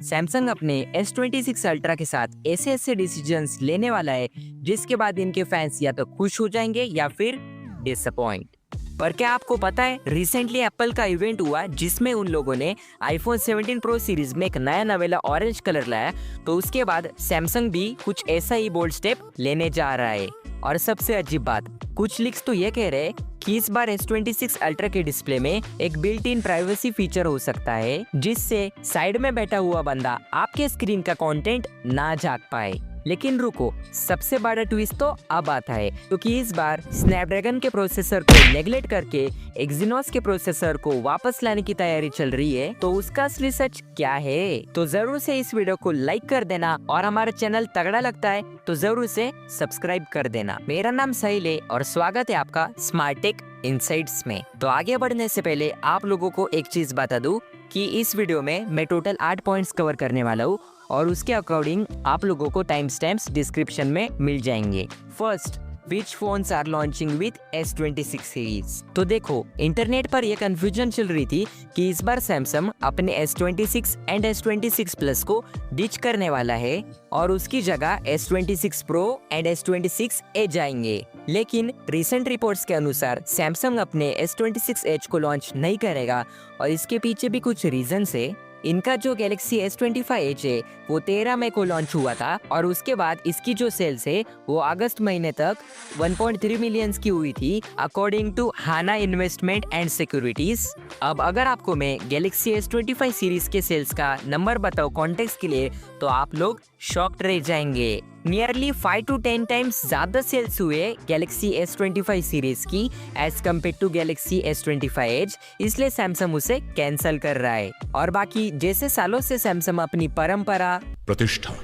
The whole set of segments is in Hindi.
सैमसंग अपने S26 अल्ट्रा के साथ ऐसे ऐसे डिसीजंस लेने वाला है जिसके बाद इनके फैंस या तो खुश हो जाएंगे या फिर डिसअपॉइंट। पर क्या आपको पता है, रिसेंटली एप्पल का इवेंट हुआ जिसमें उन लोगों ने आईफोन 17 प्रो सीरीज में एक नया नवेला ऑरेंज कलर लाया, तो उसके बाद सैमसंग भी कुछ ऐसा ही बोल्ड स्टेप लेने जा रहा है। और सबसे अजीब बात, कुछ लीक्स तो ये कह रहे हैं कि इस बार S26 अल्ट्रा के डिस्प्ले में एक बिल्ट इन प्राइवेसी फीचर हो सकता है जिससे साइड में बैठा हुआ बंदा आपके स्क्रीन का कंटेंट ना झांक पाए। लेकिन रुको, सबसे बड़ा ट्विस्ट तो अब आता है, क्योंकि इस बार स्नैपड्रैगन के प्रोसेसर को नेगलेक्ट करके एक्सिनोस के प्रोसेसर को वापस लाने की तैयारी चल रही है। तो उसका असली सच क्या है? तो जरूर से इस वीडियो को लाइक कर देना और हमारा चैनल तगड़ा लगता है तो जरूर से सब्सक्राइब कर देना। मेरा नाम साहिल है और स्वागत है आपका स्मार्ट टेक इनसाइट्स में। तो आगे बढ़ने से पहले आप लोगों को एक चीज बता दूं कि इस वीडियो में मैं टोटल 8 पॉइंट्स कवर करने वाला हूँ और उसके अकॉर्डिंग आप लोगों को टाइम स्टैम्प्स डिस्क्रिप्शन में मिल जाएंगे। First, Which phones are launching with S26 series? तो देखो, इंटरनेट पर यह कंफ्यूजन चल रही थी कि इस बार सैमसंग अपने S26 एंड S26 प्लस को डिच करने वाला है और उसकी जगह S26 Pro and S26 Edge आएंगे। लेकिन रिसेंट रिपोर्ट्स के अनुसार सैमसंग अपने S26 Edge को लॉन्च नहीं करेगा और इसके पीछे भी कुछ रीजंस है। इनका जो गैलेक्सी S25 Edge है वो 13 मई को लॉन्च हुआ था और उसके बाद इसकी जो सेल्स है वो अगस्त महीने तक 1.3 मिलियंस की हुई थी according to Hana investment and securities. अब अगर आपको मैं गैलेक्सी S25 सीरीज के सेल्स का नंबर बताऊं कॉन्टेक्स्ट के लिए, तो आप लोग शॉक्ड रह जाएंगे। नियरली 5 to 10 टाइम्स ज्यादा सेल्स हुए गैलेक्सी S25 सीरीज की as compared to Galaxy S25 Edge, इसलिए सैमसंग उसे कैंसिल कर रहा है। और बाकी जैसे सालों से सैमसंग अपनी परंपरा, प्रतिष्ठा,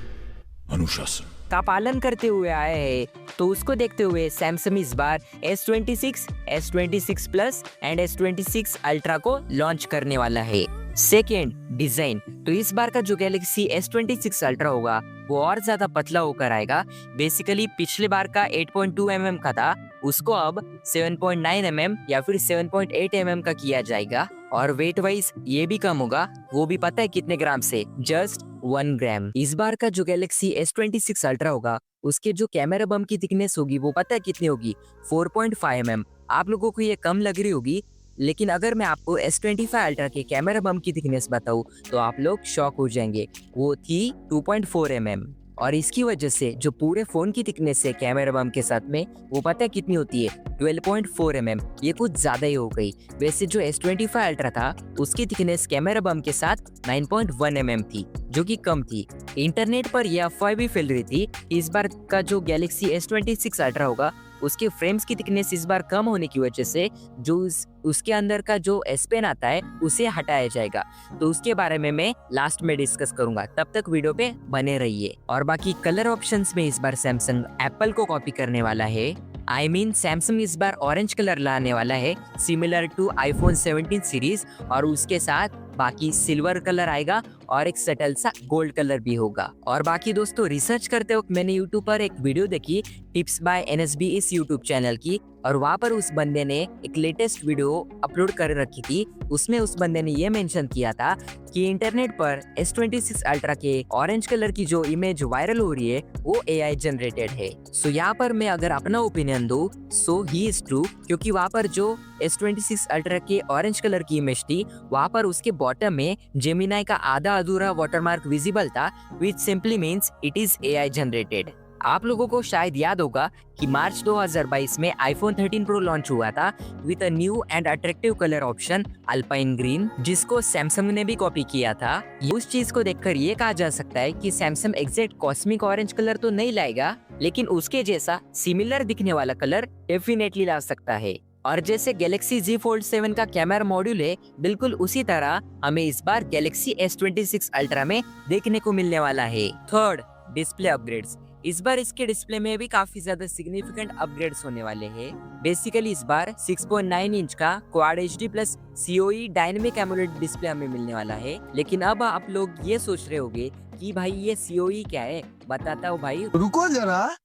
अनुशासन का पालन करते हुए आए हैं, तो उसको देखते हुए सैमसंग इस बार S26, S26 plus and S26 ultra को लॉन्च करने वाला है। Second, design. तो इस बार का जो गैलेक्सी S26 अल्ट्रा होगा वो और ज्यादा पतला होकर आएगा। बेसिकली पिछले बार का 8.2 mm का था, उसको अब 7.9 mm या फिर 7.8 mm का किया जाएगा। और वेट वाइज ये भी कम होगा, वो भी पता है कितने ग्राम से? जस्ट 1 ग्राम। इस बार का जो गैलेक्सी S26 अल्ट्रा होगा उसके जो कैमरा बम की थिकनेस होगी वो पता है कितनी होगी? 4.5 mm। आप लोगों को ये कम लग रही होगी, लेकिन अगर मैं आपको S25 अल्ट्रा के कैमरा बम की थिकनेस बताऊं तो आप लोग शॉक हो जाएंगे। वो थी 2.4 mm और इसकी वजह से जो पूरे फोन की थिकनेस है कैमरा बम के साथ में वो पता है कितनी होती है? 12.4 mm। ये कुछ ज्यादा ही हो गई। वैसे जो S25 अल्ट्रा था उसकी थिकनेस कैमरा बम के साथ 9.1 mm थी, जो कि कम थी। इंटरनेट पर यह अफवाह भी फैल रही थी कि इस बार का जो गैलेक्सी S26 अल्ट्रा होगा उसके फ्रेम्स की थिकनेस इस बार कम होने की वजह से जो उसके अंदर का जो S पेन आता है उसे हटाया जाएगा। तो उसके बारे में मैं लास्ट में डिस्कस करूंगा, तब तक वीडियो पे बने रहिए। और बाकी कलर ऑप्शंस में इस बार सैमसंग एप्पल को कॉपी करने वाला है। सैमसंग इस बार ऑरेंज कलर लाने वाला है सिमिलर टू आईफोन 17 सीरीज, और उसके साथ बाकी सिल्वर कलर आएगा और एक सटल सा गोल्ड कलर भी होगा। और बाकी दोस्तों, रिसर्च करते वक्त मैंने यूट्यूब पर एक वीडियो देखी टिप्स बाय NSB इस यूट्यूब चैनल की, और वहाँ पर उस बंदे ने एक लेटेस्ट वीडियो अपलोड कर रखी थी। उसमें उस बंदे ने ये मेंशन किया था कि इंटरनेट पर S26 अल्ट्रा के ऑरेंज कलर की जो इमेज वायरल हो रही है वो AI जनरेटेड है। सो यहाँ पर मैं अगर अपना ओपिनियन दूं, सो ही इज ट्रू, क्योंकि वहाँ पर जो S26 अल्ट्रा के ऑरेंज कलर की इमेज थी वहाँ पर उसके बॉटम में जेमिनाई का आधा अधूरा वाटरमार्क विजिबल था, विच simply means it is AI generated. आप लोगों को शायद याद होगा कि मार्च 2022 में आईफोन 13 प्रो लॉन्च हुआ था with a new and attractive colour option alpine green, जिसको सैमसंग ने भी कॉपी किया था। उस चीज को देखकर ये कहा जा सकता है कि Samsung exact cosmic orange colour तो नहीं लाएगा, लेकिन उसके जैसा सिमिलर दिखने वाला कलर डेफिनेटली ला सकता है। और जैसे गैलेक्सी Z Fold 7 का कैमरा मॉड्यूल है, बिल्कुल उसी तरह हमें इस बार गैलेक्सी S26 अल्ट्रा में देखने को मिलने वाला है। Third, display upgrades. इस बार इसके डिस्प्ले में भी काफी ज्यादा सिग्निफिकेंट अपग्रेड्स होने वाले हैं। बेसिकली इस बार 6.9 इंच का quad HD plus COE dynamic AMOLED display हमें मिलने वाला है। लेकिन अब आप लोग ये सोच रहे होंगे कि भाई ये COE क्या है? बताता हूँ भाई, रुको जरा,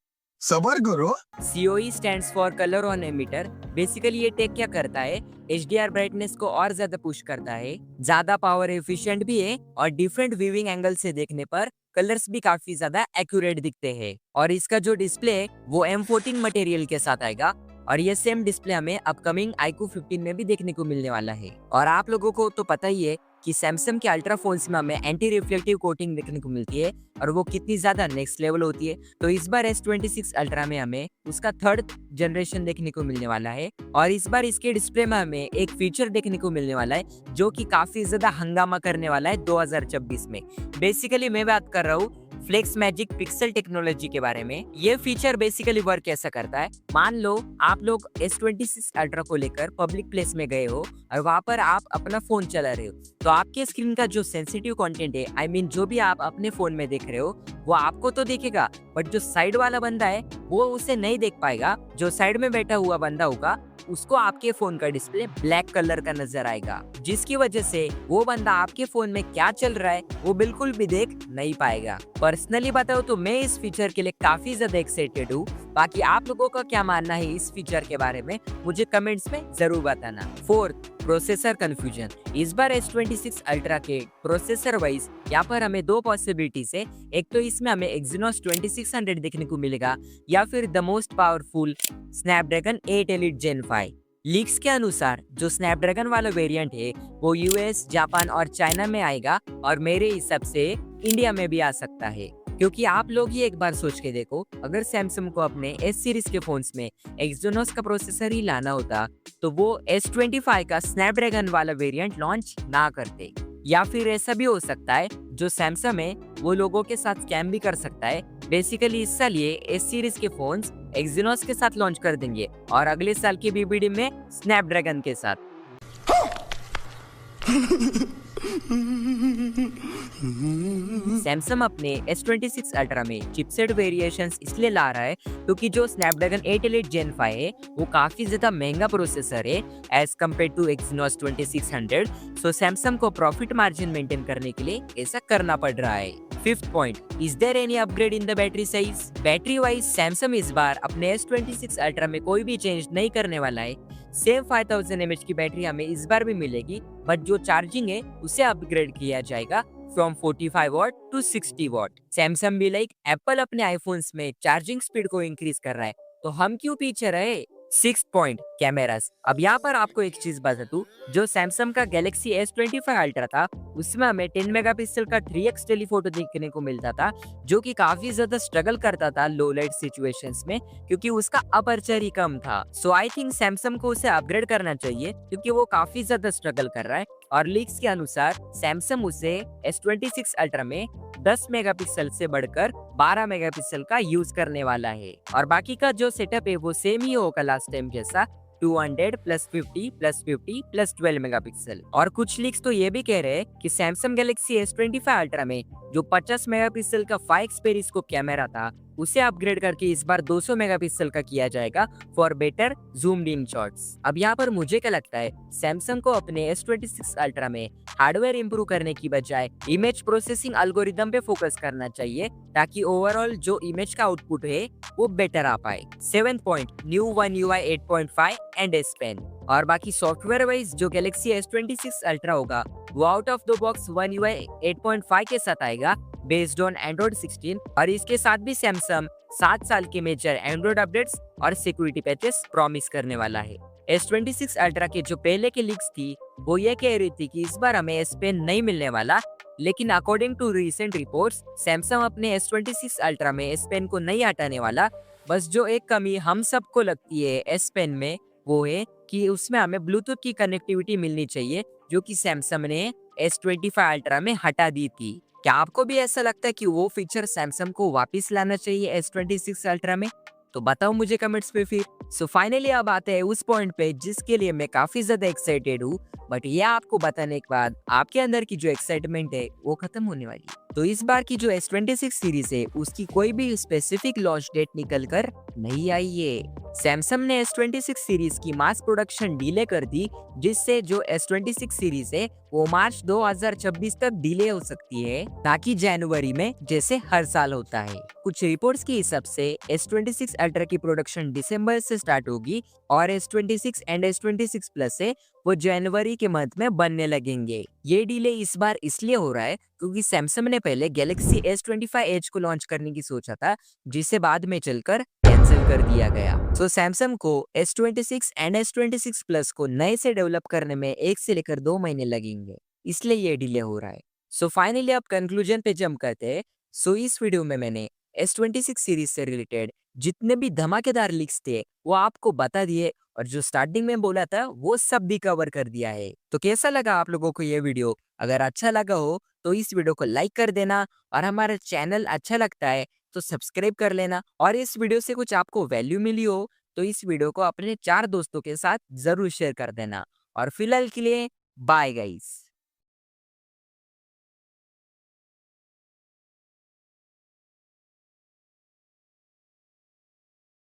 सबर करो। COE stands for colour on emitter. Basically ये टेक क्या करता है, HDR ब्राइटनेस को और ज्यादा पुश करता है, ज्यादा पावर एफिशिएंट भी है और डिफरेंट व्यूइंग एंगल से देखने पर कलर्स भी काफी ज्यादा एक्यूरेट दिखते हैं। और इसका जो डिस्प्ले है वो M14 मटेरियल के साथ आएगा और ये सेम डिस्प्ले हमें अपकमिंग iQOO 15 में भी देखने को मिलने वाला है। और आप लोगों को तो पता ही है कि सैमसंग के अल्ट्रा फोन्स में हमें एंटी रिफ्लेक्टिव कोटिंग देखने को मिलती है और वो कितनी ज्यादा नेक्स्ट लेवल होती है। तो इस बार S26 अल्ट्रा में हमें उसका थर्ड जनरेशन देखने को मिलने वाला है और इस बार इसके डिस्प्ले में हमें एक फीचर देखने को मिलने वाला है जो कि काफी ज्यादा हंगामा करने वाला है 2026 में। बेसिकली मैं बात कर रहा हूँ फ्लेक्स मैजिक पिक्सल टेक्नोलॉजी के बारे में। ये फीचर बेसिकली वर्क कैसा करता है, मान लो आप लोग S26 अल्ट्रा को लेकर पब्लिक प्लेस में गए हो और वहां पर आप अपना फोन चला रहे हो, तो आपके स्क्रीन का जो सेंसिटिव कंटेंट है, आई मीन जो भी आप अपने फोन में देख रहे हो वो आपको तो दिखेगा, बट जो साइड वाला बंदा है वो उसे नहीं देख पाएगा। जो साइड में बैठा हुआ बंदा होगा उसको आपके फोन का डिस्प्ले ब्लैक कलर का नजर आएगा, जिसकी वजह से वो बंदा आपके फोन में क्या चल रहा है वो बिल्कुल भी देख नहीं पाएगा। पर्सनली बताओ तो मैं इस फीचर के लिए काफी ज्यादा एक्साइटेड हूँ। बाकी आप लोगों का क्या मानना है इस फीचर के बारे में मुझे कमेंट्स में जरूर बताना। Fourth, processor confusion. इस बार S26 अल्ट्रा के प्रोसेसर वाइज यहाँ पर हमें दो पॉसिबिलिटीज है। एक तो इसमें हमें Exynos 2600 देखने को मिलेगा या फिर the most powerful Snapdragon 8 elite Gen 5। Leaks के अनुसार जो स्नैपड्रैगन वाला वेरिएंट है वो US, जापान और चाइना में आएगा और मेरे हिसाब से इंडिया में भी आ सकता है। क्योंकि आप लोग ही एक बार सोच के देखो, अगर सैमसंग को अपने S सीरीज के फोन्स में Exynos का प्रोसेसर ही लाना होता तो वो S25 का स्नैपड्रैगन वाला वेरिएंट लॉन्च ना करते। या फिर ऐसा भी हो सकता है जो सैमसंग है वो लोगों के साथ स्कैम भी कर सकता है। बेसिकली इस साल ये S सीरीज के फोन्स Exynos के साथ लॉन्च कर देंगे और अगले साल की BBD में स्नैपड्रैगन के साथ। सैमसंग अपने S26 अल्ट्रा में चिपसेट वेरिएशंस इसलिए ला रहा है क्योंकि जो स्नैपड्रैगन 8 एलिट Gen 5 है वो काफी ज्यादा महंगा प्रोसेसर है as compared to Exynos 2600। So Samsung को प्रॉफिट मार्जिन मेंटेन करने के लिए ऐसा करना पड़ रहा है। Fifth point, is there any upgrade in the battery size. Battery wise Samsung इस बार अपने S26 अल्ट्रा में कोई भी चेंज नहीं करने वाला है। सेम 5000 mAh की बैटरी हमें इस बार भी मिलेगी, बट जो चार्जिंग है उसे अपग्रेड किया जाएगा from 45 watt to 60 watt. Samsung भी लाइक एप्पल अपने आईफोन्स में चार्जिंग स्पीड को इंक्रीज कर रहा है, तो हम क्यों पीछे रहे। Six point, cameras. अब यहाँ पर आपको एक चीज बता दूं, जो सैमसंग का गैलेक्सी S25 अल्ट्रा था उसमें हमें 10 मेगापिक्सल का 3x टेलीफोटो देखने को मिलता था, जो कि काफी ज्यादा स्ट्रगल करता था लो लाइट सिचुएशंस में क्योंकि उसका अपर्चर ही कम था। सो आई थिंक सैमसंग को उसे अपग्रेड करना चाहिए क्योंकि वो काफी ज्यादा स्ट्रगल कर रहा है। और लीक्स के अनुसार सैमसंग उसे S26 अल्ट्रा में 10 मेगापिक्सल से बढ़कर 12 मेगापिक्सल का यूज करने वाला है। और बाकी का जो सेटअप है वो सेम ही होगा लास्ट टाइम जैसा, 200 + 50 + 50 + 12 मेगापिक्सल। और कुछ लीक्स तो ये भी कह रहे हैं कि सैमसंग गैलेक्सी S25 अल्ट्रा में जो 50 मेगापिक्सल का 5x पेरिस्कोप कैमरा था उसे अपग्रेड करके इस बार 200 मेगापिक्सल का किया जाएगा for better zoomed in shots. अब यहाँ पर मुझे क्या लगता है, सैमसंग को अपने S26 अल्ट्रा में हार्डवेयर इंप्रूव करने की बजाय इमेज प्रोसेसिंग एल्गोरिदम पे फोकस करना चाहिए ताकि ओवरऑल जो इमेज का आउटपुट है वो बेटर आ पाए। 7th point, new One UI 8.5 and S Pen। और बाकी सॉफ्टवेयर वाइज जो गैलेक्सी S26 अल्ट्रा होगा वो out of the box One UI 8.5 के साथ आएगा बेस्ड ऑन Android 16। और इसके साथ भी सैमसंग 7 साल के मेजर एंड्रॉइड अपडेट्स और सिक्योरिटी पैचेस प्रॉमिस करने वाला है। S26 अल्ट्रा के जो पहले की लीक्स थी वो ये कह रही थी कि इस बार हमें S Pen नहीं मिलने वाला, लेकिन according to recent reports Samsung अपने S26 अल्ट्रा में S Pen को नहीं हटाने वाला। बस जो एक कमी हम सबको लगती है S Pen में वो है कि उसमें हमें ब्लूटूथ की कनेक्टिविटी मिलनी चाहिए, जो कि सैमसंग ने S25 अल्ट्रा में हटा दी थी। क्या आपको भी ऐसा लगता है कि वो फीचर सैमसंग को वापस लाना चाहिए S26 अल्ट्रा में? तो बताओ मुझे कमेंट्स पे फिर। सो फाइनली अब आते हैं उस पॉइंट पे जिसके लिए मैं काफी ज्यादा एक्साइटेड हूँ, बट ये आपको बताने के बाद आपके अंदर की जो एक्साइटमेंट है वो खत्म होने वाली है। तो इस बार की जो S26 सीरीज है उसकी कोई भी स्पेसिफिक लॉन्च डेट निकल कर नहीं आई ये। सैमसंग ने S26 सीरीज की मास प्रोडक्शन डिले कर दी, जिससे जो S26 सीरीज है वो मार्च 2026 तक डिले हो सकती है, ताकि जनवरी में जैसे हर साल होता है। कुछ रिपोर्ट्स के हिसाब से S26 अल्ट्रा की प्रोडक्शन दिसंबर से स्टार्ट होगी और S26 एंड S26 प्लस है वो जनवरी के मंथ में बनने लगेंगे। ये डिले इस बार इसलिए हो रहा है क्योंकि सैमसंग ने पहले गैलेक्सी S25 एज को लॉन्च करने की सोचा था, जिसे बाद में चलकर कैंसिल कर दिया गया। तो सैमसंग को S26 एंड S26 प्लस को नए से डेवलप करने में 1 से लेकर 2 महीने लगेंगे, इसलिए ये डिले हो रहा है। सो फाइनली अब कंक्लूजन पे जंप करते हैं। सो इस वीडियो में मैंने S26 सीरीज से रिलेटेड जितने भी धमाकेदार लीक्स थे वो आपको बता दिए, और जो स्टार्टिंग में बोला था वो सब भी कवर कर दिया है। तो कैसा लगा आप लोगों को ये वीडियो? अगर अच्छा लगा हो तो इस वीडियो को लाइक कर देना, और हमारा चैनल अच्छा लगता है तो सब्सक्राइब कर लेना, और इस वीडियो से कुछ आपको वैल्यू मिली हो तो इस वीडियो को अपने 4 दोस्तों के साथ जरूर शेयर कर देना। और फिलहाल के लिए बाय गाइस।